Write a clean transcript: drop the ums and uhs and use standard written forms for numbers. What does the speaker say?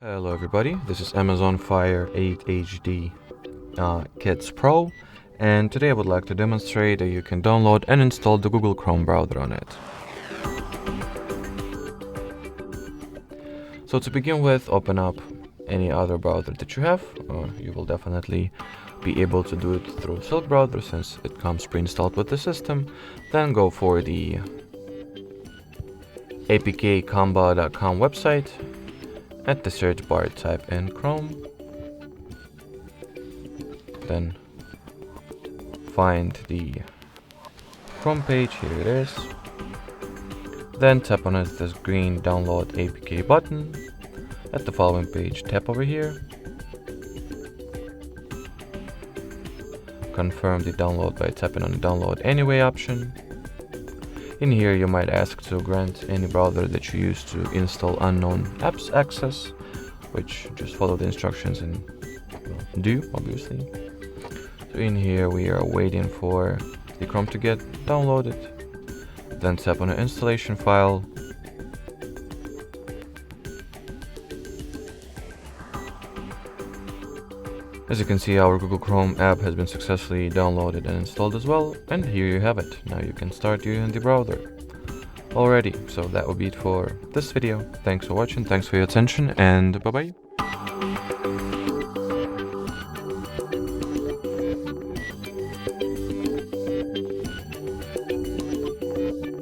Hello everybody, this is Amazon Fire 8 HD Kids Pro, and today I would like to demonstrate that you can download and install the Google Chrome browser on it. So to begin with, open up any other browser that you have. You will definitely be able to do it through Silk browser since it comes pre-installed with the system. Then go for the apkcomba.com website. At the search bar, type in Chrome, then find the Chrome page, here it is, then tap on this green download APK button. At the following page, tap over here, confirm the download by tapping on the download anyway option. In here you might ask to grant any browser that you use to install unknown apps access, which just follow the instructions and do, obviously. So in here we are waiting for the Chrome to get downloaded. Then tap on the installation file. As you can see, our Google Chrome app has been successfully downloaded and installed as well, and here you have it. Now you can start using the browser. Alrighty, so that will be it for this video. Thanks for watching, thanks for your attention, and bye bye.